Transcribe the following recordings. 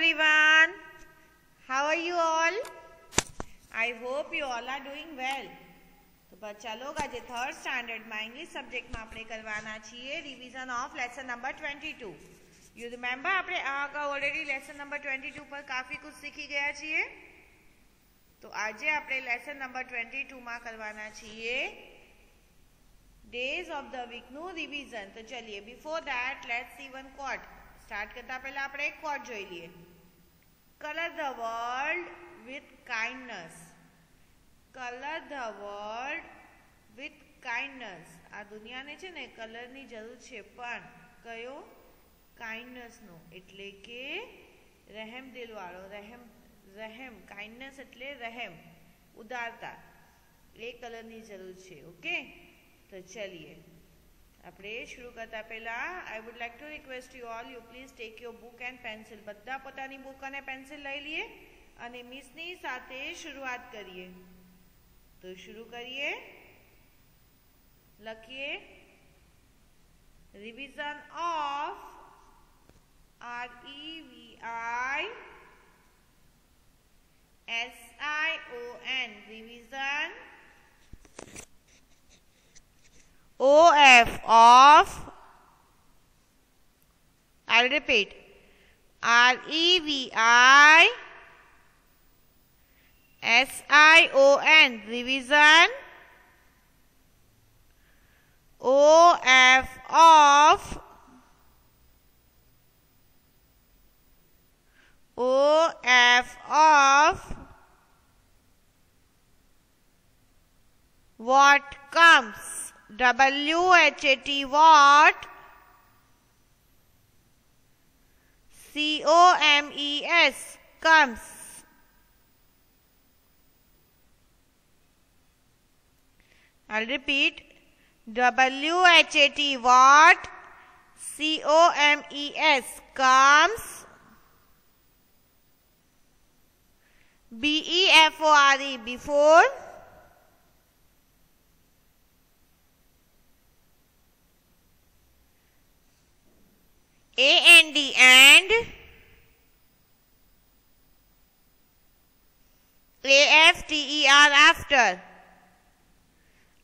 everyone. How are you all? I hope you all are doing well. तो बच्चा लोग आज थर्ड स्टैंडर्ड में इंग्लिश सब्जेक्ट में આપણે કરવાના છીએ revision of lesson number 22. You remember આપણે ઓલરેડી લેસન નંબર 22 પર કાફી कुछ सीखी ગયા છીએ. તો આજે આપણે લેસન નંબર 22 માં કરવાના છીએ डेज ऑफ द वीक નું રિવિઝન. તો ચલિए before that let's see one quote. Start करता पहला આપણે એક ક્વોટ જોઈ લઈએ. Colour the world with kindness. Colour the world with kindness. આ દુનિયાને છે ને કલરની જરૂર છે, પણ કયો? કાઇન્ડનેસનો, એટલે કે રહેમ દિલવાળો. રહેમ કાઇન્ડનેસ એટલે રહેમ, ઉદારતા. એ કલરની જરૂર છે. ઓકે, તો ચલીએ આપણે शुरू करता पहला I would like to request you all, you please take your book and pencil. बधा पोतानी बुक अने पेन्सिल लई लीए अने मिसनी साथे शुरुआत करिए. तो शुरू करिए. लखिए revision of REVISION revision. OF of, I'll repeat, REVISION revision. OF of, what comes. WHAT what? COMES comes. I'll repeat. WHAT what? COMES comes. BEFORE before. AND and. AFTER after.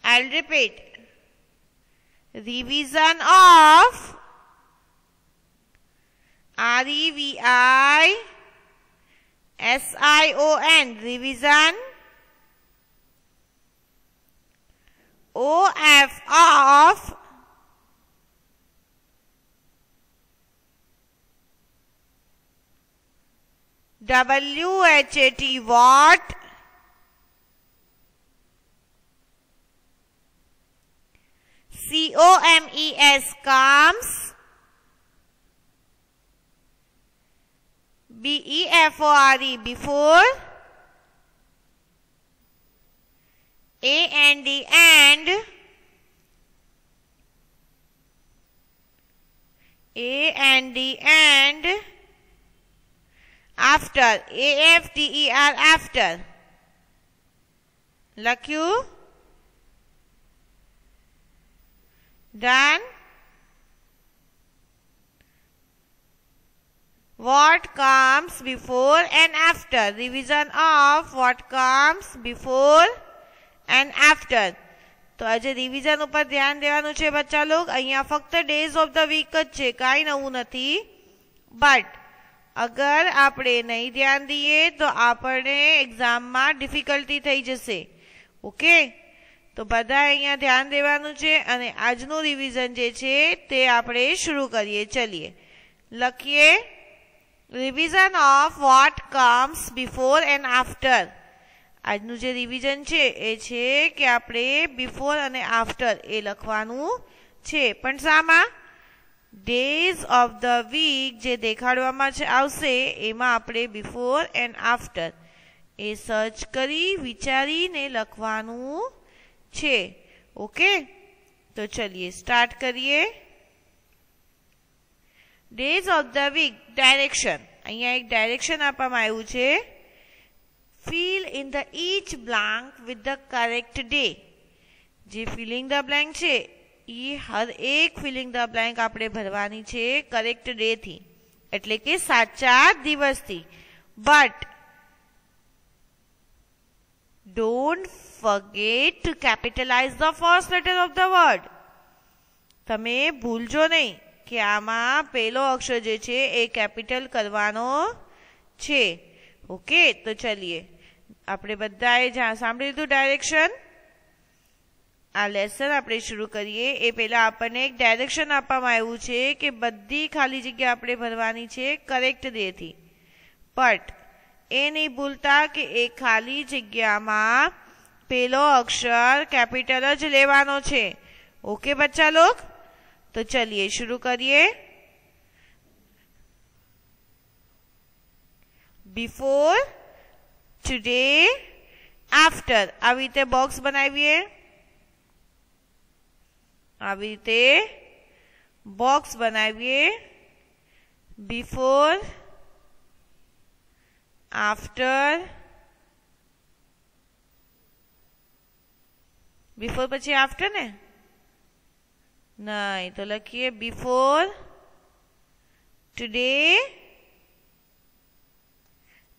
I'll repeat. Revision of REVISION revision. OF of WHAT what? COMES comes. BEFORE before. AND and. AND and after. AFTER after. લખ્યું? Done. What comes before and after. Revision of what comes before and after. તો આજે revision ઉપર ધ્યાન દેવાનું છે બચ્ચા log. અહીંયા ફક્ત ડેઝ ઓફ ધ વીક જ છે, કાંઈ નવું નથી. બટ अगर આપણે नहीं ध्यान दिए तो आपने एग्जाम में डिफिकल्टी थई जशे. ओके, तो बधा अहींया ध्यान देवानुं छे अने आजनुं रिविजन जे छे ते आपणे शुरू करीए. चलिए लखीए revision of what comes before and after. આજનું જે રિવિઝન છે એ છે કે આપણે બિફોર અને આફ્ટર એ લખવાનું છે. પણ શામાં? डेज ऑफ द वीक जे देखाडवामां आवशे एमां आपणे बिफोर एंड आफ्टर ए सर्च करी विचारीने लखवानुं छे. ओके, तो चलिए स्टार्ट करिए. Days of the week direction. अहींया एक डायरेक्शन आपवामां आव्युं छे. Fill in the each blank with the correct day. जे फिलिंग द ब्लैंक छे हर एक फिलिंग द ब्लैंक आपणे भरवानी छे करेक्ट डे थी. એટલે કે સાચા દિવસથી. But don't forget to capitalize the first letter of the word. તમે ભૂલજો નહીં કે આમાં પહેલો અક્ષર જે છે એ કેપિટલ કરવાનો છે. ઓકે, તો ચલીએ આપણે બધાએ સાંભળી લીધું ડાયરેક્શન. આ લેસન આપણે શરૂ કરીએ એ પહેલા આપણને એક ડાયરેક્શન આપવામાં આવ્યું છે કે બધી ખાલી જગ્યા આપણે ભરવાની છે કરેક્ટ ડેથી. બટ એ નહીં ભૂલતા કે એ ખાલી જગ્યામાં પહેલો અક્ષર કેપિટલ જ લેવાનો છે. ઓકે બચ્ચા લોગ, તો ચलिए शुरू करिए. बिफोर, टुडे, आफ्टर આવી રીતે બોક્સ બનાવીએ. આવી રીતે બોક્સ બનાવીએ. બિફોર, आफ्टर, बिफोर પછી आफ्टर ને नहीं, तो लखिए बिफोर, टुडे.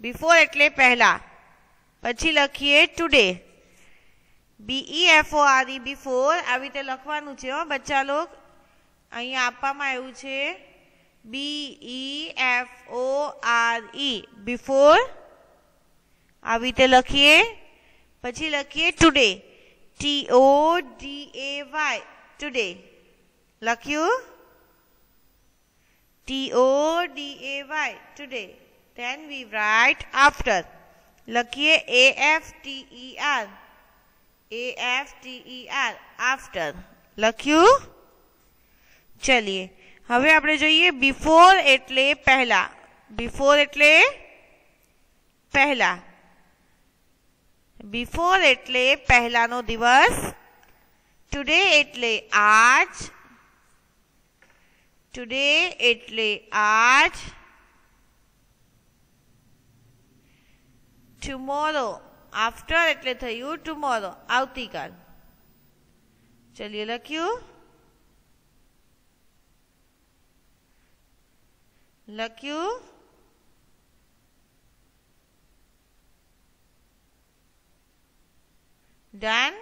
बिफोर એટલે પહેલા, પછી લખીએ ટુડે. BEFORE बिफोर આવી રીતે લખવાનું છે. બચ્ચા લોગ અહીંયા આપવામાં આવ્યું છે BEFORE बिफोर. આવી રીતે લખીએ. પછી લખીએ ટુડે TODAY ટુડે. લખ્યું TODAY today. Then we write after. લખીએ AFTER after. લખ્યું. ચલીએ હવે આપણે જોઈએ બિફોર એટલે પહેલા. બિફોર એટલે પહેલા. બિફોર એટલે પહેલાનો દિવસ. ટુડે એટલે આજ. ટુડે એટલે આજ. ટુમોરો, आफ्टर એટલે થયું ટુમોરો, આવતીકાલ. ચલિए લખ્યું. લખ્યું. Done.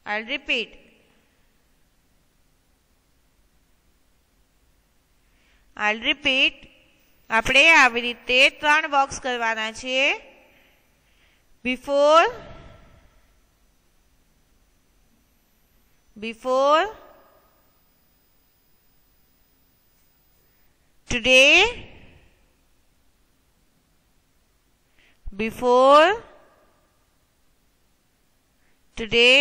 I'll repeat. I'll repeat. આપણે આવી રીતે 3 બોક્સ કરવાના છે. Before, before, today, before, today,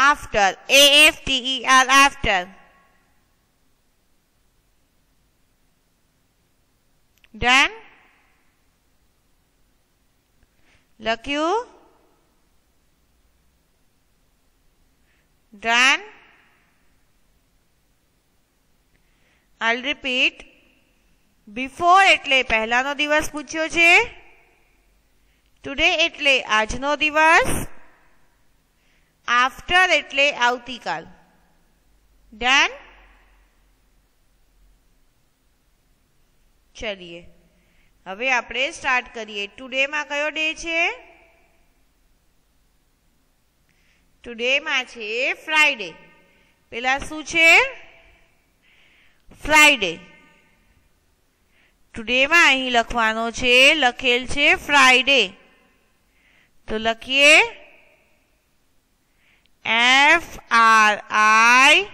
after, AFTER after. Done. લખ્યું. Done. I'll repeat. Before એટલે પહેલાનો દિવસ પૂછ્યો છે. Today એટલે આજનો દિવસ. आफ्टर એટલે આવતીકાલ. ડન. ચલીએ હવે આપણે સ્ટાર્ટ કરીએ. ટુડે માં કયો ડે છે? ટુડે માં છે ફ્રાઈડે. પેલા શું છે? ફ્રાઈડે. ટુડે માં અહીં લખવાનો છે, લખેલ છે ફ્રાઈડે. તો લખીએ FRIDAY.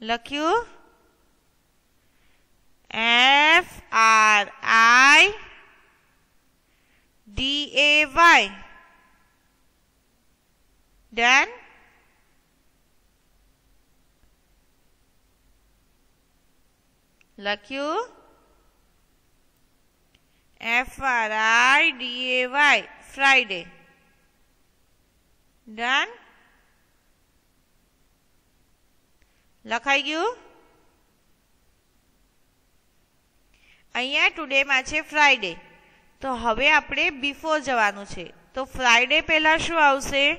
લખ્યું. FRIDAY. ડન. લખ્યું. FRIDAY Friday. ડન. લખાઈ ગયું. અહીંયા ટુડેમાં છે ફ્રાઈડે, તો હવે આપણે બિફોર જવાનું છે. તો ફ્રાઈડે પહેલાં શું આવશે?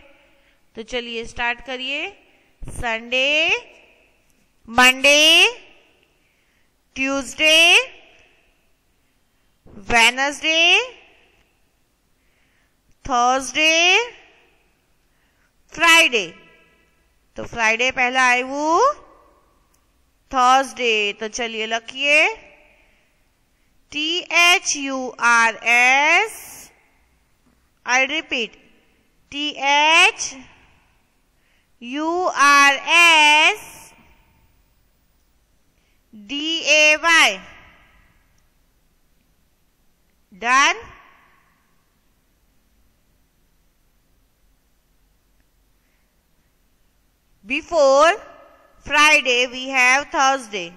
તો ચલીએ સ્ટાર્ટ કરીએ. સન્ડે, મંડે, ટ્યુઝડે, વેનસડે, થર્સડે, ફ્રાઈડે. તો ફ્રાઈડે પહેલા આવ્યું થર્સડે. તો ચલિए લખીએ THURS. I'll repeat THURS DAY. Done. Before Friday we have Thursday.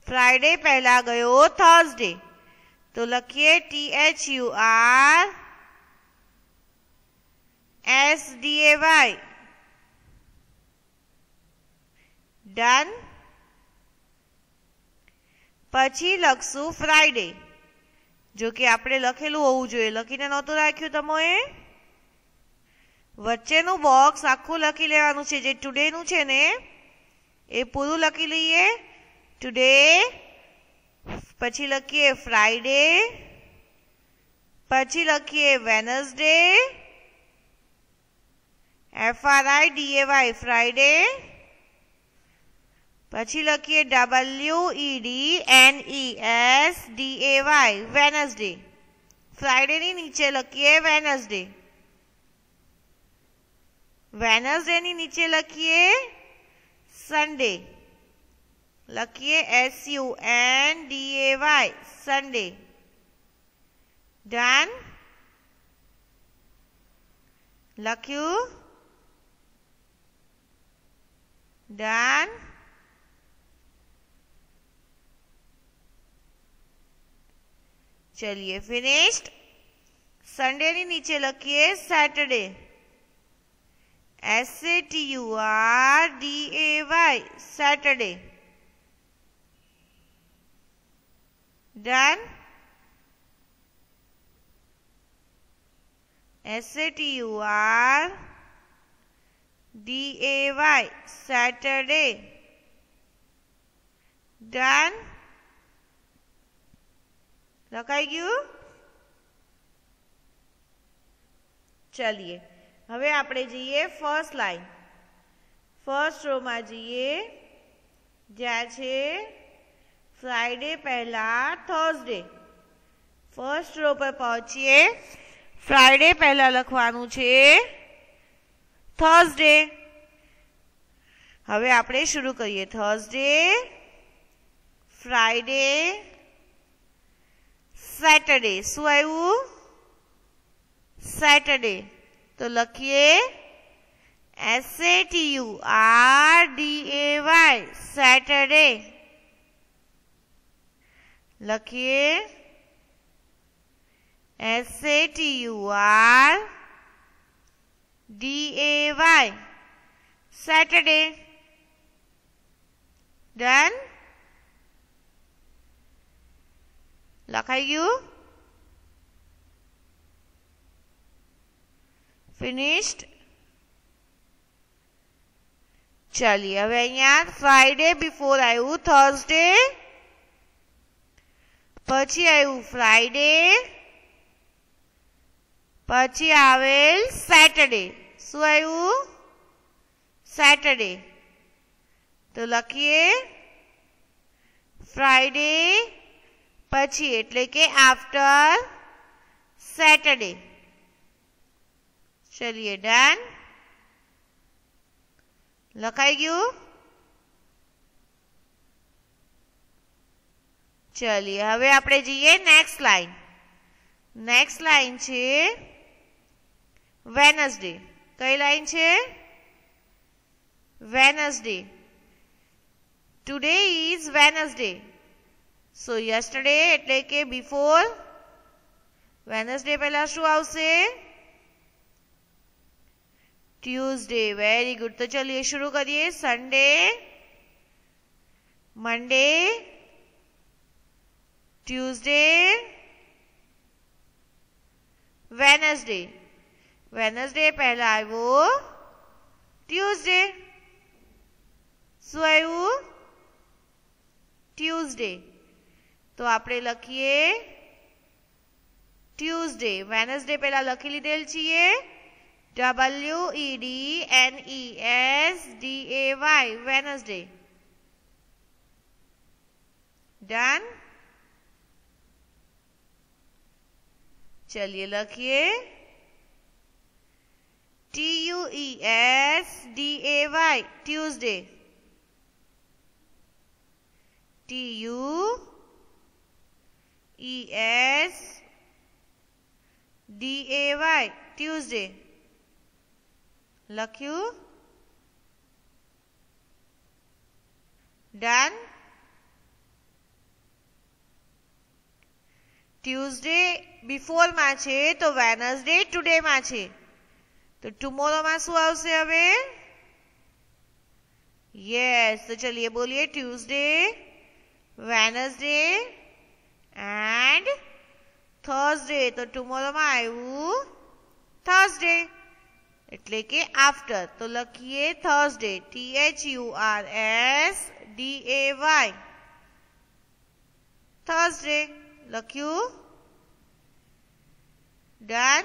Friday पहला गयो Thursday. तो लखिए THURSDAY. Done. પછી લખશું ફ્રાઈડે, જો કે આપણે લખેલું હોવું જોઈએ, લખીને નહોતું રાખ્યું તમોએ. વચ્ચેનું બોક્સ આખું લખી લેવાનું છે. જે ટુડેનું છે ને એ પૂરું લખી લઈએ. ટુડે, પછી લખીએ ફ્રાઈડે, પછી લખીએ વેનસડે, FRIDAY ફ્રાઈડે, પછી લખીએ WEDNESDAY વેનસડે. ફ્રાઈડેની નીચે લખીએ વેનસડે. વેનસડેની નીચે લખીએ સન્ડે. લખીએ SUNDAY સન્ડે. ડન. લખ્યું? ડન. चलिए फिनिश्ड. संडे ની નીચે લખીએ Saturday. SATURDAY Saturday. Done. SATURDAY Saturday. Done. લખાઈ ગયું? ચલીએ હવે આપણે જઈએ ફર્સ્ટ લાઈન. ફર્સ્ટ રોમાં જઈએ, જ્યાં છે ફ્રાઈડે પહેલા થર્સડે. ફર્સ્ટ રો પર પહોંચીએ. ફ્રાઈડે પહેલા લખવાનું છે થર્સડે. હવે આપણે શરૂ કરીએ. Thursday, Friday, Saturday. શું આવ્યું? સેટરડે. તો લખીએ SATURDAY સેટરડે. લખીએ SATURDAY સેટરડે. ડન. લખાઈ ગયું? ફિનિશ્ડ. ચલીએ હવે અહીંયા ફ્રાઈડે બિફોર આવ્યું થર્સડે, પછી આવ્યું ફ્રાઈડે, પછી આવેલ સેટરડે. શું આવ્યું? સેટરડે. તો લખીએ ફ્રાઈડે પછી એટલે કે આફ્ટર સેટરડે. ચલિए ડન. લખાઈ ગયું? ચલિए હવે આપણે જઈએ નેક્સ્ટ લાઈન. નેક્સ્ટ લાઈન છે વેનસડે. કઈ લાઈન છે? Wednesday. Today is Wednesday. So yesterday એટલે કે બિફોર. વેનસડે પહેલા શું આવશે? ट्यूसडे. Very good. तो चलिए शुरू करिए. Sunday, Monday, Tuesday, Wednesday. Wednesday પહેલા આવ્યો ટ્યુઝડે. શું આવ્યું? ટ્યુઝડે. તો આપણે લખીએ ટ્યુઝડે. વેનસડે પહેલા લખી લીધેલ છીએ. WEDNESDAY, Wednesday. डन. चलिए लिखिए TUESDAY, ट्यूसडे. TUESDAY, Tuesday. लख्यू. डन. ટ્યુઝડે બિફોર માં છે તો વેનસડે ટુડે માં છે. તો ટુમોરો માં શું આવશે હવે? યસ. તો ચલિए બોલીએ ટ્યુઝડે, વેનસડે એન્ડ થર્સડે. તો ટુમોરો માં આવ્યું થર્સડે એટલે કે આફ્ટર. તો લખીએ થર્સડે. THURSDAY, Thursday. લખ્યું. ડન.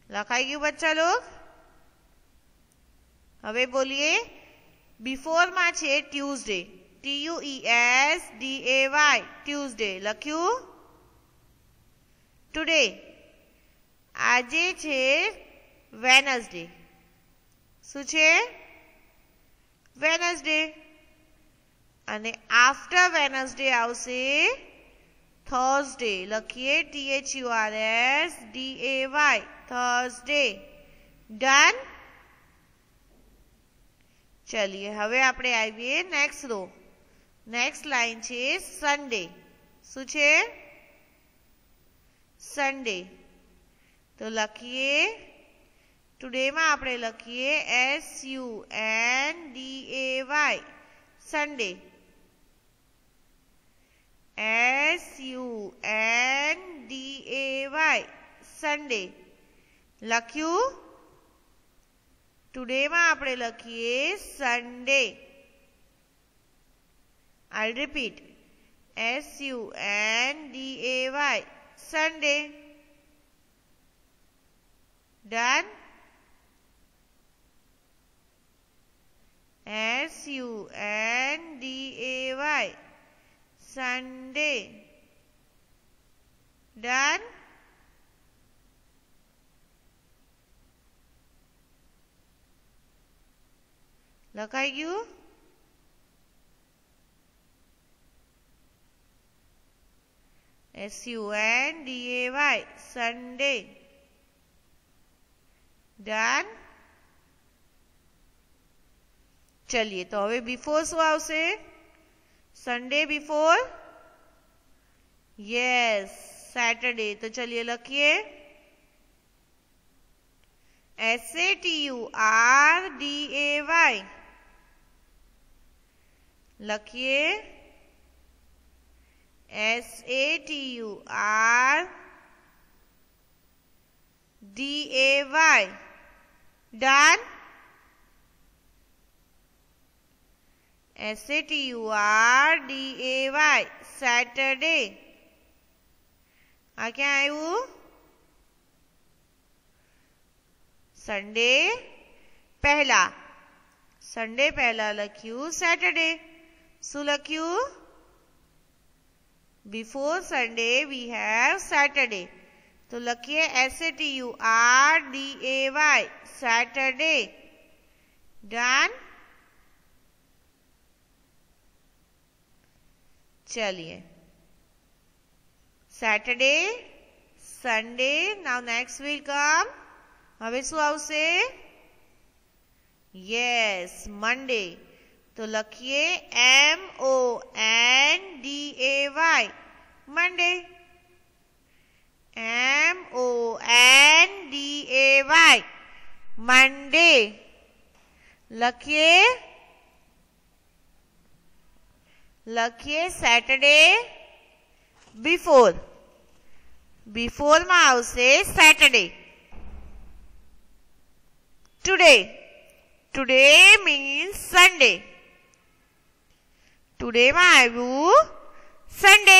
લખાઈ ગયું બચ્ચા લોગ? હવે બોલીએ બિફોર માં છે ટ્યુઝડે. TUESDAY, Tuesday. લખ્યું. ટુડે. આજે છે વેનસડે. શું છે? વેનસડે. અને આફ્ટર વેનસડે આવશે થર્સડે. લખીએ THURSDAY, થર્સડે. ડન. ચલિए હવે આપણે આવીએ નેક્સ્ટ રો. નેક્સ્ટ લાઈન છે સન્ડે. શું છે? સન્ડે. તો લખીએ ટુડે માં આપણે લખીએ SUNDAY, સન્ડે. SUNDAY, Sunday. લખ્યું. ટુડે માં આપણે લખીએ Sunday. I'll repeat. SUNDAY, Sunday. Done. SUNDAY, Sunday. Done. લખાઈ ગયું? SUNDAY, Sunday. ડન. चलिए तो હવે બિફોર શું આવશે? Sunday before. Yes, Saturday. तो चलिए लखिए SATURDAY. लखिए SATURDAY. डन. SATURDAY, Saturday. आ क्या आयु? संडे पहला. संडे पहला लख्यू सैटरडे. शू लख्यू? Before Sunday we have Saturday. तो लखिए SATURDAY, सैटरडे. डन. चलिए Saturday, Sunday. Now next will come. હવે શું આવશે? યસ, મંડે. તો લખીએ MONDAY, મંડે. MONDAY, મંડે. લખીએ લખીએ સેટરડે બિફોર. બિફોરમાં આવશે Saturday. Today. Today means Sunday. ટુડેમાં આવ્યું સન્ડે.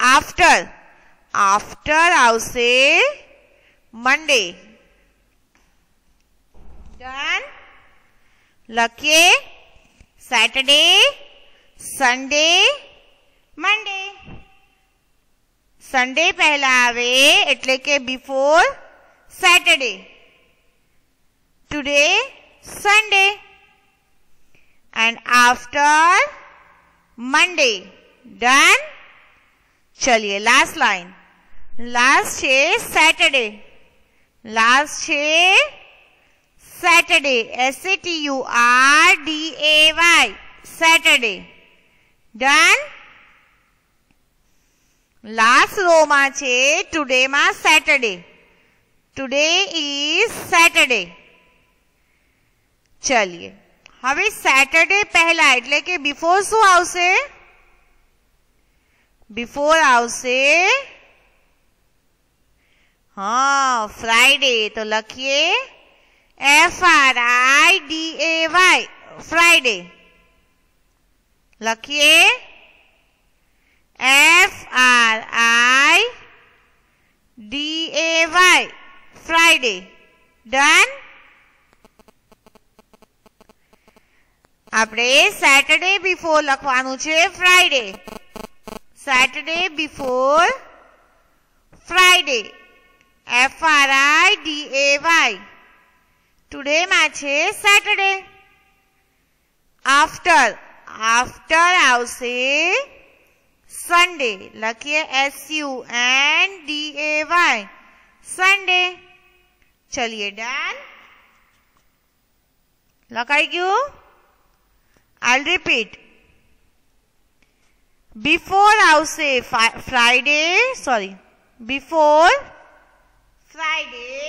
આફ્ટર. આફ્ટર આવશે મંડે. ડન. લખીએ સેટરડે, સન્ડે, મંડે. સન્ડે પહેલા આવે એટલે કે before Saturday. Today Sunday and after Monday. Done. ચલિए લાસ્ટ લાઈન. લાસ્ટ છે સેટરડે. લાસ્ટ છે Saturday. SATURDAY Saturday. Done. Last row માં છે ટુડે માં સેટરડે. Today is Saturday. ચલિए હવે સેટરડે પહેલા એટલે કે બિફોર શું આવશે? બિફોર આવશે ફ્રાઈડે. તો લખીએ FRIDAY ફ્રાઈડે. લખીએ FRIDAY ફ્રાઈડે. ડન. આપણે સેટરડે બિફોર લખવાનું છે Friday. Saturday before Friday. FRIDAY. Today માં છે સેટરડે. આફ્ટર. આફ્ટર આવશે સન્ડે. લખીએ SUNDAY સન્ડે. ચલિए ડન. લખાઈ ગયું? I'll repeat. Before આવશે Friday, sorry. Before Friday,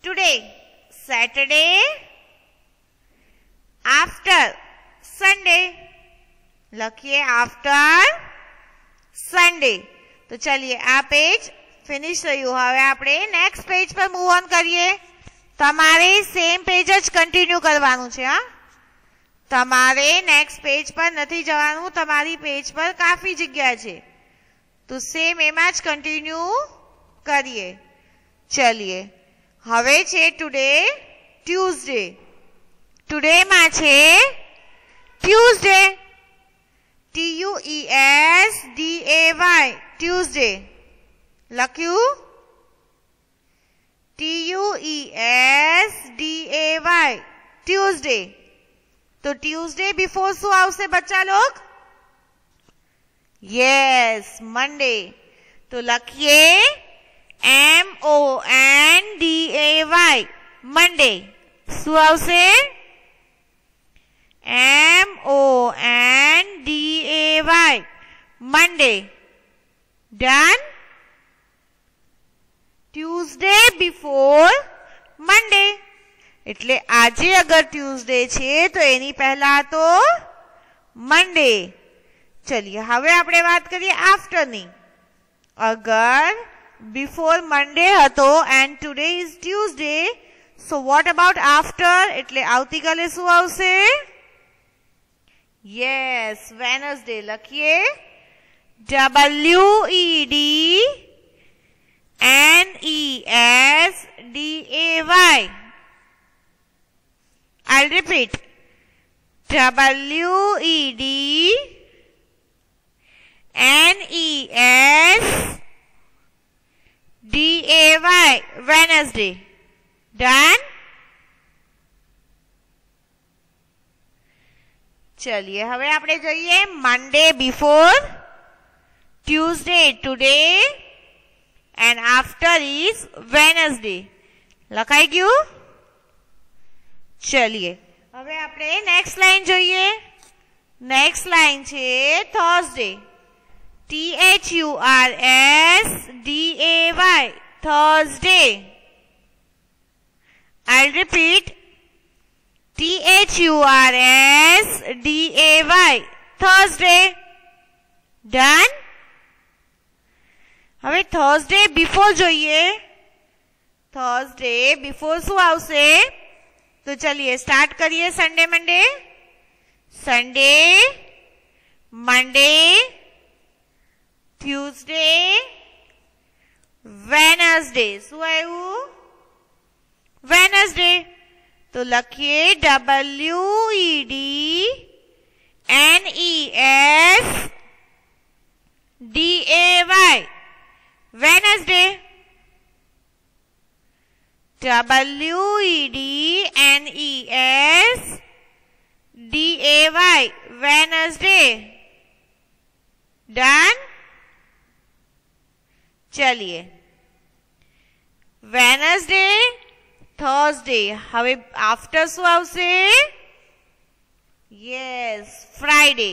today, Saturday, after Sunday. લખીએ after Sunday. તો ચલિए આ પેજ ફિનિશ થયું. હવે આપણે નેક્સ્ટ પેજ પર મૂવ ઓન કરીએ. તમારે સેમ પેજ જ કન્ટિન્યુ કરવાનું છે. હા, તમારે નેક્સ્ટ પેજ પર નથી જવાનું. તમારી પેજ પર કાફી જગ્યા છે, તો સેમ એમાં જ કન્ટિન્યુ કરીએ. ચલિए હવે છે ટુડે ટ્યુઝડે. ટુડે માં છે ટ્યુઝડે. TUESDAY Tuesday. લખ્યું? TUESDAY Tuesday. तो ट्यूसडे बिफोर શું આવશે બચ્ચા લોગ? યસ, મંડે. તો લખીએ MONDAY મંડે. શું આવશે? MONDAY મંડે. ડન. ટ્યુઝડે બિફોર મંડે. એટલે આજે અગર ટ્યુઝડે છે તો એની પહેલા તો મંડે. ચલિए હવે આપણે વાત કરીએ આફ્ટરની. અગર બિફોર મંડે હતો and today is Tuesday, so what about after? એટલે આવતીકાલે શું આવશે? Yes, Wednesday. લખીએ WEDNESDAY. I'll repeat. WEDNESDAY Wednesday. Done? चलिए હવે આપણે જોઈએ મંડે before, Tuesday today and after is Wednesday. લખાઈ ગયું? ચલિए હવે આપણે નેક્સ્ટ લાઈન જોઈએ. નેક્સ્ટ લાઈન છે Thursday. THURSDAY Thursday. I'll repeat. THURSDAY Thursday. Done. હવે થર્સડે બિફોર જોઈએ. થર્સડે બિફોર શું આવશે? તો ચલિए સ્ટાર્ટ કરીએ. સન્ડે મંડે, સન્ડે, મંડે, ટ્યુઝડે, વેનસડે. શું આવ્યું? વેનસડે. તો લખીએ WEDNESDAY Wednesday. WEDNESDAY Wednesday. Done. ચलिए Wednesday, Thursday. હવે આફ્ટર શું આવશે? Yes, Friday.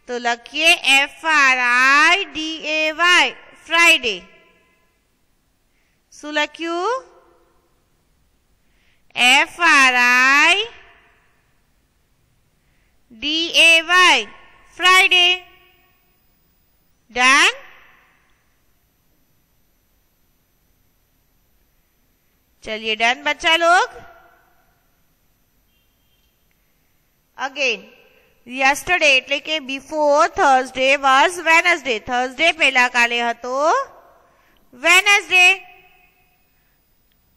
તો લખીએ FRIDAY ફ્રાઈડે. શું લખ્યું? FRIDAY Friday. ડન. चलिए डन बच्चा लोग. अगेन यस्टरडे એટલે કે before Thursday was Wednesday. Thursday પહેલા કાલે હતો વેનસડે.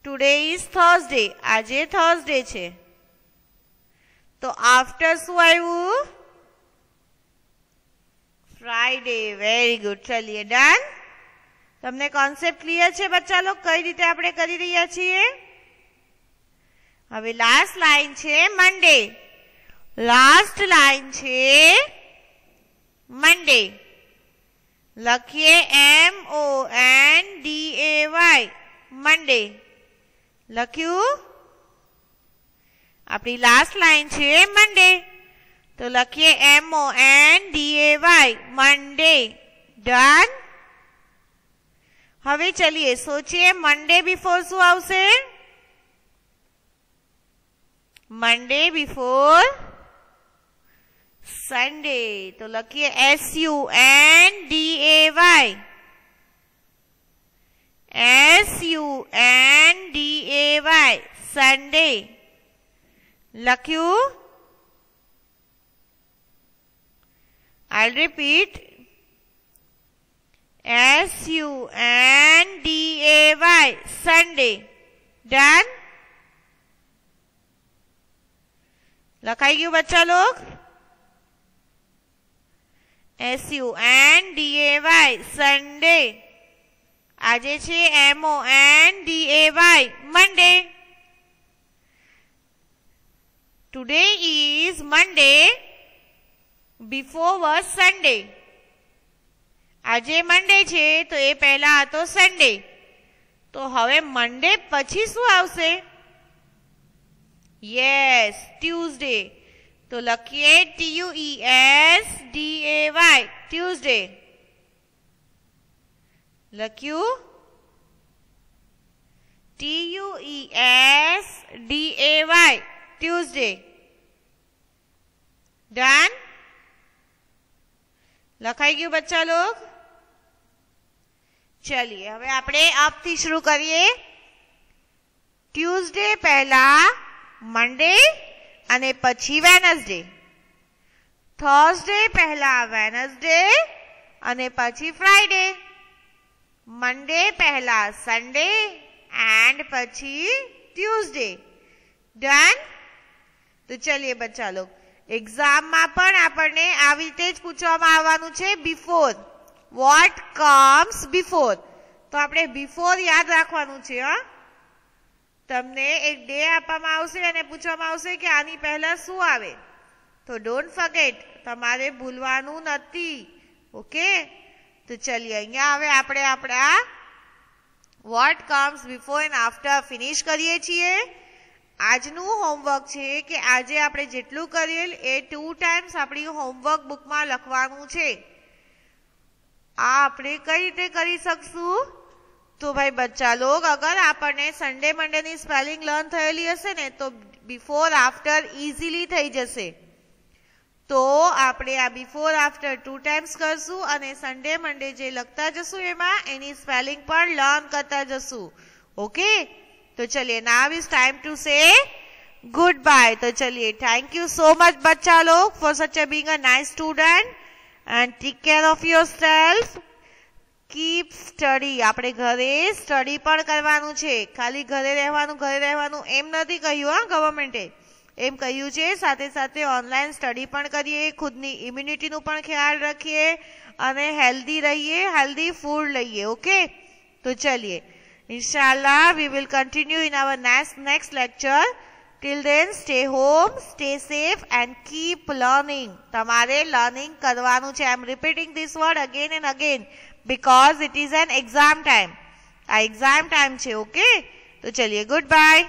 Today is Thursday. આજે થર્સડે છે. તો આફ્ટર શું આવ્યું? ફ્રાઈડે. Very good. ચલિए ડન. તમને કોન્સેપ્ટ ક્લિયર છે બચ્ચા લોગ? કઈ રીતે આપણે કરી રહ્યા છીએ? હવે લાસ્ટ લાઈન છે મંડે. લાસ્ટ લાઈન છે મંડે. લખીએ MONDAY મંડે. લખ્યું? આપણી લાસ્ટ લાઈન છે મંડે. તો લખીએ MONDAY મંડે. ડન. હવે ચલીએ સોચીએ મંડે બિફોર શું આવશે? મંડે બિફોર સન્ડે. તો લખીએ SUNDAY સન્ડે. લખ્યું? I'll repeat. SUNDAY Sunday. Done. લખાઈ ગયું બચ્ચા લોગ? SUNDAY Sunday. આજે છે MONDAY Monday. Today is Monday. Before was Sunday. આજે મંડે છે તો એ પહેલા હતો સન્ડે. તો હવે મંડે પછી શું આવશે? Yes, Tuesday. તો લખીએ TUESDAY ટ્યુઝડે. લખ્યું? TUESDAY Tuesday. ડન. લખાઈ ગયું બચ્ચા લોગ? ચलिए હવે આપણે આપથી શરૂ કરીએ. ટ્યુઝડે પહેલા મંડે અને પછી વેનસડે. થર્સડે પહેલા વેનસડે અને પછી ફ્રાઈડે. મંડે પહેલા સન્ડે એન્ડ પછી ટ્યુઝડે. ડન. તો ચલિए બચ્ચા લોગ એક્ઝામમાં પણ આપણને આવી રીતે જ પૂછવામાં આવવાનું છે બિફોર. Vote comes before. તો આપણે બિફોર યાદ રાખવાનું છે. તમને એક ડે આપવામાં આવશે અને પૂછવામાં આવશે કે આની પહેલા શું આવે. તો ડોન્ટ ફર્ગેટ, તમારે ભૂલવાનું નથી. ઓકે. તો ચલિए અહીંયા હવે આપણે આપણા what comes before and after finish કરીએ છીએ. આજનું હોમવર્ક છે કે આજે આપણે જેટલું કરેલ એ 2 ટાઈમ્સ આપણી હોમવર્ક બુકમાં લખવાનું છે. આ આપણે કઈ રીતે કરી શકશું? તો ભાઈ બચ્ચા લોગ અગર આપણને સન્ડે મંડે ની સ્પેલિંગ લર્ન થયેલી હશે ને તો બિફોર આફ્ટર ઇઝીલી થઈ જશે. તો આપણે આ બિફોર આફ્ટર 2 ટાઈમ્સ કરશું અને સન્ડે મંડે જે લખતા જશું એમાં એની સ્પેલિંગ પણ લર્ન કરતા જશું. ઓકે, तो चलिए now is time to say good bye. तो चलिए थैंक यू सो मच बच्चा लोग for such a being a nice student and take care of yourself. Keep study. આપણે ઘરે સ્ટડી પણ કરવાનું છે. ખાલી ઘરે રહેવાનું એમ નથી કહ્યું હા ગવર્મેન્ટે. એમ કહ્યું છે સાથે સાથે ઓનલાઈન સ્ટડી પણ કરીએ, ખુદની ઇમ્યુનિટીનું પણ ખ્યાલ રાખીએ અને હેલ્ધી રહીએ, હેલ્ધી ફૂડ લઈએ. ઓકે, તો ચલિए Inshallah, we will continue in our next lecture. Till then, stay home, stay safe and keep learning. તમારે learning કરવાનું છે. I am repeating this word again and again because it is an exam time. આ exam time છે. Okay? તો ચલિए goodbye.